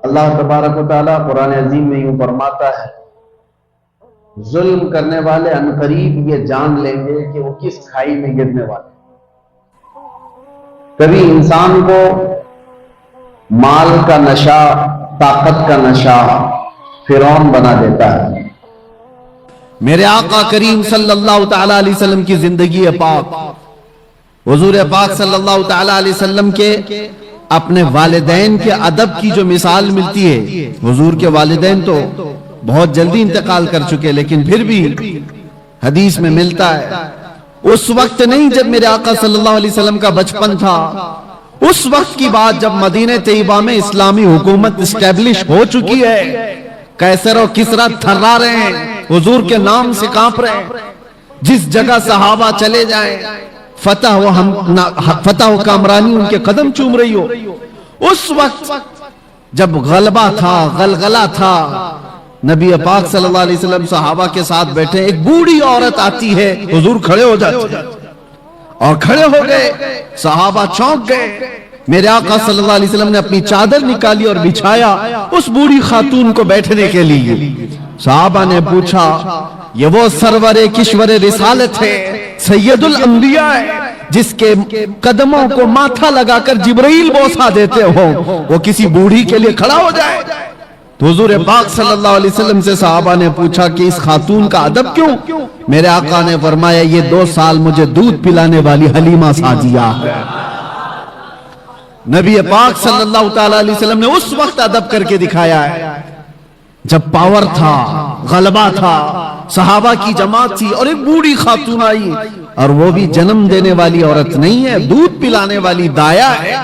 اللہ تبارک و تعالیٰ قرآن عظیم میں یوں فرماتا ہے، ظلم کرنے والے عنقریب یہ جان لیں گے کہ وہ کس کھائی میں گرنے والے۔ کبھی انسان کو مال کا نشہ، طاقت کا نشہ فرعون بنا دیتا ہے۔ میرے آقا کریم صلی اللہ تعالیٰ علیہ وسلم کی زندگی پاک، حضور پاک صلی اللہ تعالیٰ علیہ وسلم کے اپنے والدین کے ادب کی جو مثال ملتی ہے، حضور کے والدین تو بہت جلدی انتقال کر چکے، لیکن پھر بھی حدیث میں ملتا ہے اس وقت نہیں جب میرے آقا صلی اللہ علیہ وسلم کا بچپن تھا، اس وقت کی بات جب مدینہ طیبہ میں اسلامی حکومت اسٹیبلش ہو چکی ہے، قیصر و کسریٰ تھرا رہے ہیں، حضور کے نام سے کانپ رہے ہیں، جس جگہ صحابہ چلے جائیں فتح و کامرانی ان کے قدم چوم رہی ہو، اس وقت جب غلبہ تھا، غلغلہ تھا، نبی پاک صلی اللہ علیہ وسلم صحابہ کے ساتھ بیٹھے، ایک بوڑھی عورت آتی ہے، حضور کھڑے ہو جاتے ہیں اور کھڑے ہو گئے، صحابہ چونک گئے، میرے آقا صلی اللہ علیہ وسلم نے اپنی چادر نکالی اور بچھایا اس بوڑھی خاتون کو بیٹھنے کے لیے۔ صحابہ نے پوچھا، یہ وہ سرور کشور رسالت ہے، سید الانبیاء ہے، جس کے قدموں کو ماتھا لگا کر جبرائیل بوسہ دیتے ہو، وہ کسی بوڑھی کے لیے کھڑا ہو جائے؟ تو حضور پاک صلی اللہ علیہ وسلم سے صحابہ نے پوچھا کہ اس خاتون کا ادب کیوں؟ میرے آقا نے فرمایا، یہ 2 سال مجھے دودھ پلانے والی حلیمہ سعدیہ ہے۔ نبی پاک صلی اللہ تعالیٰ علیہ وسلم نے اس وقت ادب کر کے دکھایا ہے جب پاور تھا، غلبہ تھا، صحابہ کی جماعت تھی، اور ایک بوڑھی خاتون آئی، اور وہ بھی جنم دینے والی عورت نہیں ہے، دودھ پلانے والی دایا ہے۔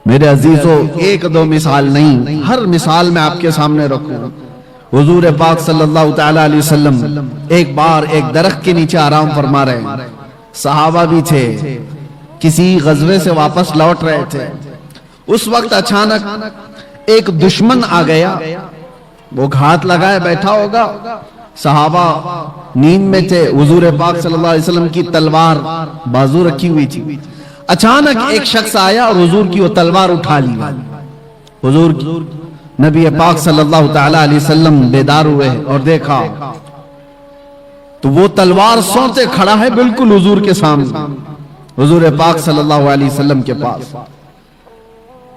میرے عزیزو، 1-2 مثال نہیں، ہر مثال میں آپ کے سامنے رکھوں۔ حضور پاک صلی اللہ تعالیٰ علیہ وسلم ایک بار ایک درخت کے نیچے آرام فرما رہے ہیں، صحابہ بھی تھے، کسی غزوے سے واپس لوٹ رہے تھے، اس وقت اچانک ایک دشمن آ گیا، وہ گھات لگائے بیٹھا ہوگا، صحابہ نیند میں تھے، حضور پاک صلی اللہ علیہ وسلم کی تلوار بازو رکھی ہوئی تھی، اچانک ایک شخص آیا اور حضور کی وہ تلوار اٹھا لی۔ حضور نبی پاک صلی اللہ تعالیٰ علیہ وسلم بیدار ہوئے اور دیکھا تو وہ تلوار سونتے کھڑا ہے بالکل حضور کے سامنے، حضور پاک صلی اللہ علیہ وسلم کے پاس۔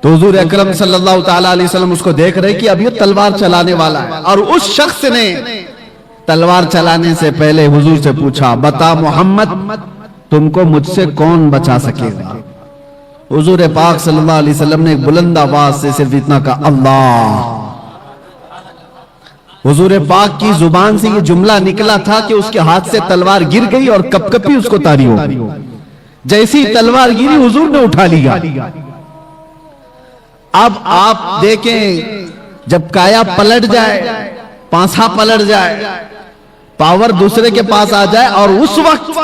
تو حضور اکرم صلی اللہ تعالیٰ علیہ وسلم اس کو دیکھ رہے کہ اب یہ تلوار چلانے والا ہے، اور اس شخص نے تلوار چلانے سے پہلے حضور سے پوچھا، بتا محمد، تم کو مجھ سے کون بچا سکے گا؟ حضور پاک صلی اللہ علیہ وسلم نے ایک بلند آواز سے صرف اتنا کہا، اللہ۔ حضور پاک کی زبان سے یہ جملہ نکلا تھا کہ اس کے ہاتھ سے تلوار گر گئی اور کپ کپی اس کو طاری ہو گئی، جیسی تلوار گری حضور نے اٹھا لیا۔ اب آپ دیکھیں، جب کایا پلٹ جائے، پانسا پلٹ جائے، پاور دوسرے کے پاس آ جائے، اور اس وقت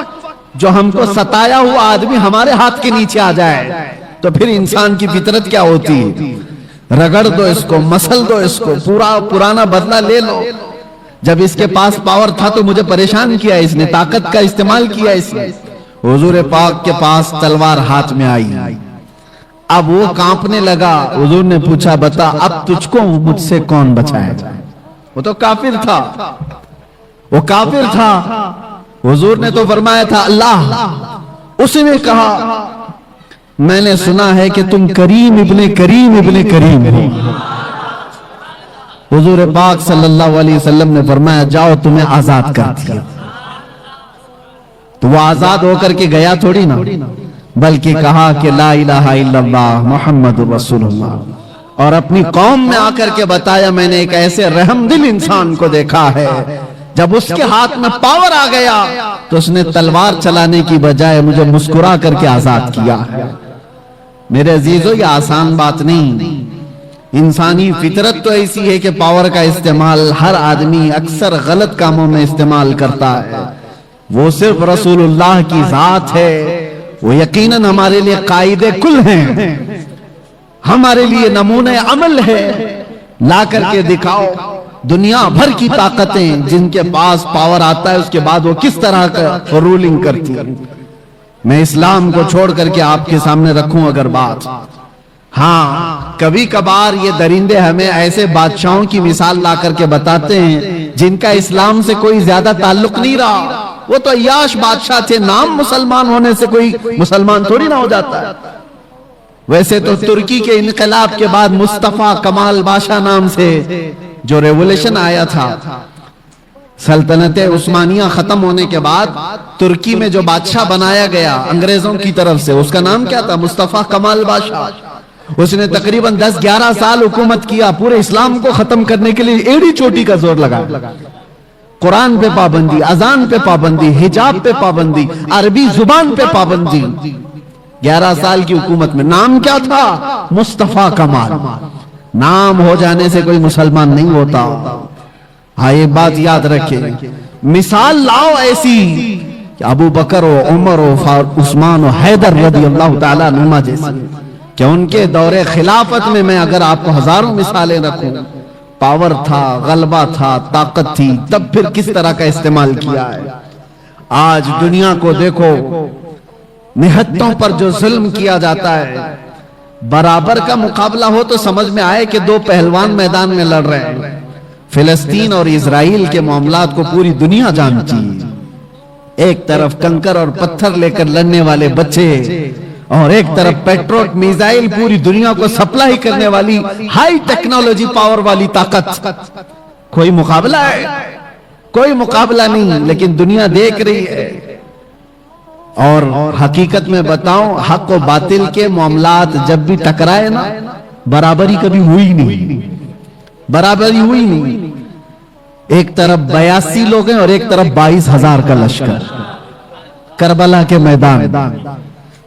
جو ہم کو ستایا ہوا آدمی ہمارے ہاتھ کے نیچے آ جائے، تو پھر انسان کی فطرت کیا ہوتی ہے؟ رگڑ دو اس کو، مسل دو اس کو، پرانا بدلہ لے لو۔ جب اس کے پاس پاور تھا تو مجھے پریشان کیا اس نے، طاقت کا استعمال کیا اس نے۔ حضور پاک کے پاس تلوار ہاتھ میں آئی، اب وہ کانپنے لگا۔ حضور نے پوچھا، بتا اب تجھ کو مجھ سے کون بچائے جائے؟ وہ تو کافر تھا، وہ کافر تھا۔ حضور نے تو فرمایا تھا اللہ۔ اس نے کہا، میں نے سنا ہے کہ تم کریم ابن کریم ابن کریم ہو۔ حضور پاک صلی اللہ علیہ وسلم نے فرمایا، جاؤ تمہیں آزاد کر دیا۔ تو وہ آزاد ہو کر کے گیا تھوڑی نا، بلکہ کہا کہ لا الہ الا اللہ محمد رسول اللہ، اور اپنی قوم میں آ کر کے بتایا، میں نے ایک ایسے رحم دل انسان کو دیکھا ہے، جب اس کے ہاتھ میں پاور آ گیا تو اس نے تلوار چلانے کی بجائے مجھے مسکرا کر کے آزاد کیا ہے۔ میرے عزیزو، یہ آسان بات نہیں، انسانی فطرت تو ایسی ہے کہ پاور کا استعمال ہر آدمی اکثر غلط کاموں میں استعمال کرتا ہے۔ وہ صرف رسول اللہ کی ذات ہے، وہ یقیناً ہمارے لیے قائد کل ہیں، ہمارے لیے نمونہ عمل ہے۔ لا کر کے دکھاؤ دنیا بھر کی طاقتیں، جن کے پاس پاور آتا ہے اس کے بعد وہ کس طرح کا رولنگ کرتی ہے۔ میں اسلام کو چھوڑ کر کے آپ کے سامنے رکھوں اگر بات، ہاں کبھی کبھار یہ درندے ہمیں ایسے بادشاہوں کی مثال لا کر کے بتاتے ہیں جن کا اسلام سے کوئی زیادہ تعلق نہیں رہا، وہ تو عیاش بادشاہ تھے، نام مسلمان ہونے سے کوئی مسلمان تھوڑی نہ ہو جاتا ہے۔ ویسے تو ترکی کے انقلاب کے بعد مصطفیٰ کمال بادشاہ نام سے جو ریولوشن آیا تھا، سلطنت عثمانیہ ختم ہونے کے بعد ترکی میں جو بادشاہ بنایا گیا انگریزوں کی طرف سے، اس کا نام کیا تھا؟ مصطفیٰ کمال بادشاہ۔ اس نے تقریباً 10-11 سال حکومت کیا، پورے اسلام کو ختم کرنے کے لیے ایڑی چوٹی کا زور لگا۔ قرآن پہ پابندی، اذان پہ پابندی، حجاب پہ پابندی، عربی زبان پہ پابندی، 11 سال کی حکومت میں۔ نام کیا تھا؟ مصطفیٰ کمال۔ نام ہو جانے سے کوئی مسلمان نہیں ہوتا۔ ہاں یہ بات یاد رکھے، مثال لاؤ ایسی کہ ابو بکر و عمر و عثمان و حیدر رضی اللہ تعالیٰ عنہما جیسی، کہ ان کے دور خلافت میں اگر آپ کو ہزاروں مثالیں رکھوں، پاور تھا، غلبہ تھا، طاقت تھی، تب پھر کس طرح کا استعمال کیا ہے۔ آج دنیا کو دیکھو، نہتوں پر جو ظلم کیا جاتا ہے، برابر کا مقابلہ ہو تو سمجھ میں آئے کہ دو پہلوان میدان میں لڑ رہے ہیں۔ فلسطین اور اسرائیل کے معاملات کو پوری دنیا جانتی ہے۔ ایک طرف کنکر اور پتھر لے کر لڑنے والے بچے، اور ایک طرف پیٹروٹ میزائل پوری دنیا کو سپلائی کرنے والی ہائی ٹیکنالوجی پاور والی طاقت۔ کوئی مقابلہ ہے؟ کوئی مقابلہ نہیں، لیکن دنیا دیکھ رہی ہے۔ اور حقیقت میں بتاؤں، حق و باطل کے معاملات جب بھی ٹکرائے نا، برابری کبھی ہوئی نہیں، برابری ہوئی نہیں۔ ایک طرف 82 لوگ ہیں اور ایک طرف 22,000 کا لشکر، کربلا کے میدان۔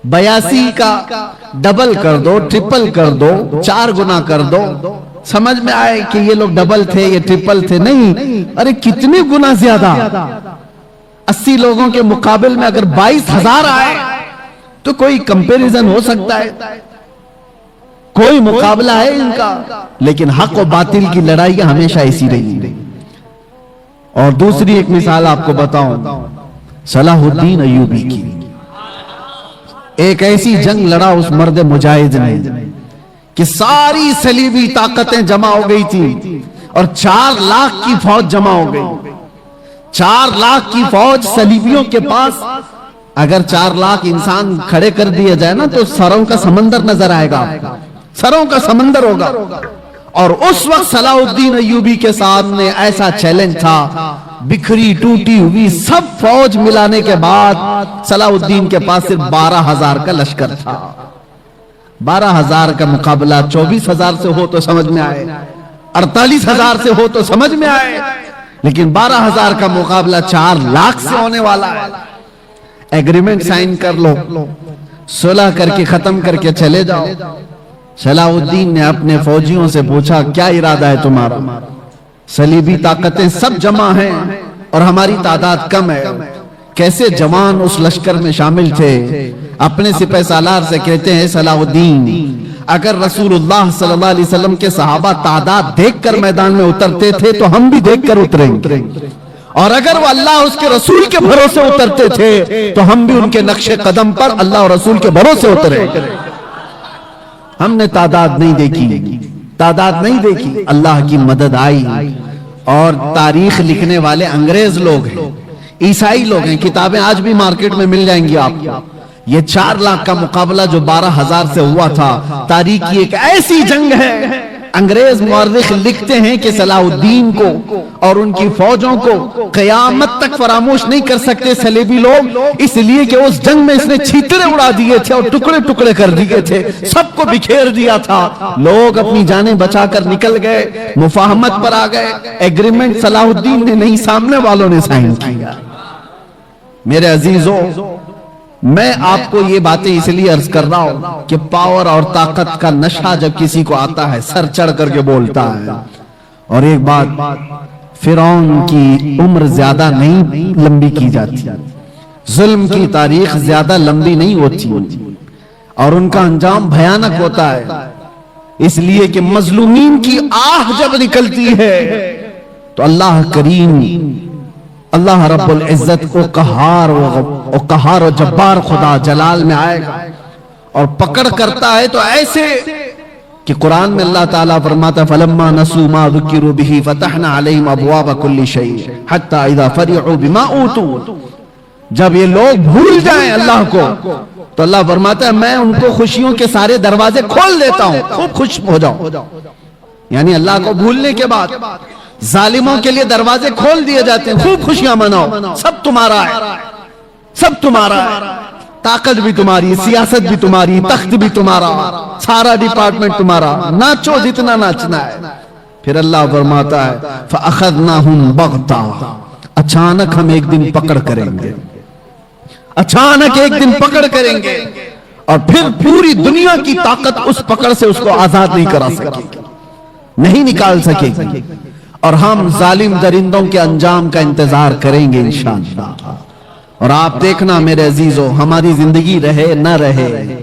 82 کا ڈبل کر دو، ٹرپل کر دو، 4 گنا کر دو، سمجھ میں آئے کہ یہ لوگ ڈبل تھے، یہ ٹرپل تھے؟ نہیں، ارے کتنے گنا زیادہ۔ 80 لوگوں کے مقابل میں اگر 22,000 آئے تو کوئی کمپیریزن ہو سکتا ہے؟ کوئی مقابلہ ہے ان کا؟ لیکن حق و باطل کی لڑائی ہمیشہ ایسی رہی۔ اور دوسری ایک مثال آپ کو بتاؤں، صلاح الدین ایوبی کی۔ ایک ایسی جنگ لڑا اس مرد مجاہد نے کہ ساری صلیبی طاقتیں جمع ہو گئی تھی اور 4 لاکھ کی فوج جمع ہو گئی۔ 4 لاکھ کی فوج صلیبیوں کے پاس، اگر 4 لاکھ انسان کھڑے کر دیا جائے نا تو سروں کا سمندر نظر آئے گا، سروں کا سمندر ہوگا۔ اور اس وقت صلاح الدین ایوبی کے سامنے ایسا چیلنج تھا، بکھری ٹوٹی ہوئی سب فوج ملانے کے بعد صلاح الدین کے پاس صرف 12,000 کا لشکر تھا۔ 12,000 کا مقابلہ 24,000 سے ہو تو سمجھ میں آئے، 48,000 سے ہو تو سمجھ میں آئے، لیکن 12,000 کا مقابلہ 4 لاکھ سے ہونے والا ہے۔ ایگریمنٹ سائن کر لو، صلح کر کے ختم کر کے چلے جاؤ۔ صلاح الدین نے اپنے فوجیوں سے پوچھا، کیا ارادہ ہے تمہارا؟ صلیبی طاقتیں سب جمع ہیں اور ہماری تعداد کم ہے۔ کیسے جوان اس لشکر میں شامل تھے۔ اپنے سپہ سالار سے کہتے ہیں، صلاح الدین، اگر رسول اللہ صلی اللہ علیہ وسلم کے صحابہ تعداد دیکھ کر میدان میں اترتے تھے تو ہم بھی دیکھ کر اتریں گے، اور اگر وہ اللہ اس کے رسول کے بھروسے اترتے تھے تو ہم بھی ان کے نقش قدم پر اللہ اور رسول کے بھروسے اتریں۔ ہم نے تعداد نہیں دیکھی، تعداد نہیں دیکھی، اللہ کی مدد آئی۔ اور تاریخ لکھنے والے انگریز لوگ ہیں، عیسائی لوگ ہیں، کتابیں آج بھی مارکیٹ میں مل جائیں گی آپ کو۔ یہ 4 لاکھ کا مقابلہ جو 12,000 سے ہوا تھا، تاریخ کی ایک ایسی جنگ ہے۔ انگریز مورخ لکھتے ہیں کہ صلاح الدین کو اور ان کی فوجوں کو قیامت تک فراموش نہیں کر سکتے صلیبی لوگ، اس لیے کہ اس جنگ میں اس نے چھیترے اڑا دیے تھے اور ٹکڑے ٹکڑے کر دیے تھے، سب کو بکھیر دیا تھا۔ لوگ اپنی جانیں بچا کر نکل گئے، مفاہمت پر آ گئے۔ ایگریمنٹ صلاح الدین نے نہیں، سامنے والوں نے سائن کیا۔ میرے عزیزوں، میں آپ کو یہ باتیں اس لیے عرض کر رہا ہوں کہ پاور اور طاقت کا نشہ جب کسی کو آتا ہے سر چڑھ کر کے بولتا ہے۔ اور ایک بات، فرعون کی عمر زیادہ نہیں لمبی کی جاتی، ظلم کی تاریخ زیادہ لمبی نہیں ہوتی، اور ان کا انجام بھیانک ہوتا ہے۔ اس لیے کہ مظلومین کی آہ جب نکلتی ہے تو اللہ کریم، اللہ رب العزت کو قہار و جبار خدا جلال میں آئے گا اور پکڑ کرتا ہے تو ایسے کہ قرآن میں اللہ تعالیٰ فرماتا فلما نسوا ما ذکروا به فتحنا علیہم ابواب کل شیء حتی اذا فرحوا بما اوتوا، جب یہ لوگ بھول جائیں اللہ کو تو اللہ فرماتا ہے میں ان کو خوشیوں کے سارے دروازے کھول دیتا ہوں، خوب خوش ہو جاؤ. یعنی اللہ کو بھولنے کے بعد ظالموں کے لیے دروازے کھول دیے جاتے ہیں، خوب خوشیاں مناؤ، سب تمہارا ہے، سب تمہارا ہے، طاقت بھی تمہاری، سیاست بھی تمہاری، تخت بھی تمہارا، سارا ڈپارٹمنٹ تمہارا، ناچو جتنا ناچنا ہے. پھر اللہ فرماتا ہے فَأَخَذْنَاهُمْ بَغْتَةً، اچانک ہم ایک دن پکڑ کریں گے، اچانک ایک دن پکڑ کریں گے، اور پھر پوری دنیا کی طاقت اس پکڑ سے اس کو آزاد نہیں کرا سکے گی، نہیں نکال سکے گی، اور ہم ظالم درندوں کے انجام کا انتظار کریں گے انشاءاللہ. اور آپ دیکھنا میرے عزیزو، ہماری زندگی رہے نہ رہے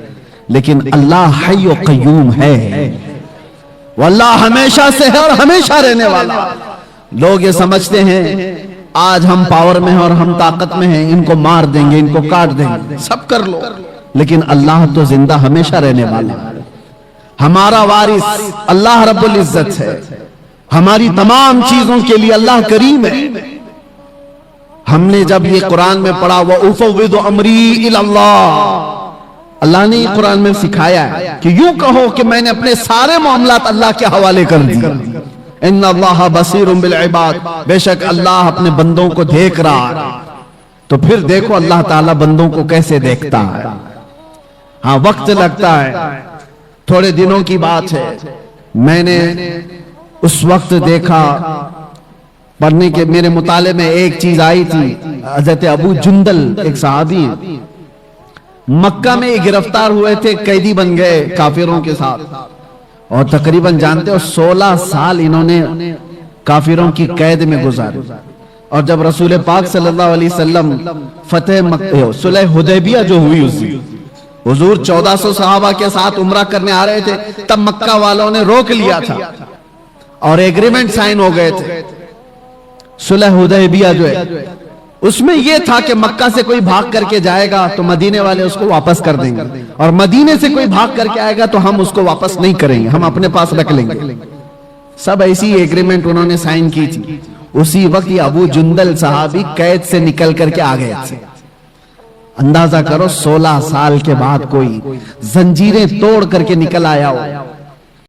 لیکن اللہ حی و قیوم ہے، واللہ ہمیشہ سے ہے اور ہمیشہ رہنے والا. لوگ یہ سمجھتے ہیں آج ہم پاور میں ہیں اور ہم طاقت میں ہیں، ان کو مار دیں گے، ان کو کاٹ دیں گے، سب کر لو، لیکن اللہ تو زندہ ہمیشہ رہنے والا ہے. ہمارا وارث اللہ رب العزت ہے، ہماری تمام چیزوں کے لیے اللہ کریم ہے. ہم نے جب یہ قرآن میں پڑھا وَأُفَوِّضُ أَمْرِي إِلَى اللَّهِ، اللہ نے یہ قرآن میں سکھایا ہے کہ یوں کہو کہ میں نے اپنے سارے معاملات اللہ کے حوالے کر دیے. ان اللہ بصیر بالعباد، بے شک اللہ اپنے بندوں کو دیکھ رہا ہے. تو پھر دیکھو اللہ تعالیٰ بندوں کو کیسے دیکھتا ہے. ہاں وقت لگتا ہے، تھوڑے دنوں کی بات ہے، میں نے اس وقت دیکھا پڑھنے کے میرے مطالعے میں ایک چیز آئی تھی. حضرت ابو جندل ایک صحابی مکہ میں گرفتار ہوئے تھے، قیدی بن گئے کافروں کے ساتھ، اور تقریباً جانتے ہو 16 سال انہوں نے کافروں کی قید میں گزارے. اور جب رسول پاک صلی اللہ علیہ وسلم صلح حدیبیہ جو ہوئی اس دن حضور 1400 صحابہ کے ساتھ عمرہ کرنے آ رہے تھے، تب مکہ والوں نے روک لیا تھا اور ایگریمنٹ سائن ہو گئے تھے. صلح حدیبیہ جو ہے اس میں یہ تھا کہ مکہ سے کوئی بھاگ کر کے جائے گا تو مدینے والے اس کو واپس کر دیں گے، اور مدینے سے کوئی بھاگ کر کے آئے گا تو ہم اس کو واپس نہیں کریں گے، ہم اپنے پاس رکھ لیں گے. سب ایسی ایگریمنٹ انہوں نے سائن کی تھی. اسی وقت یہ ابو جندل صحابی قید سے نکل کر کے آ گئے تھے. اندازہ کرو 16 سال کے بعد کوئی زنجیریں توڑ کر کے نکل آیا ہو.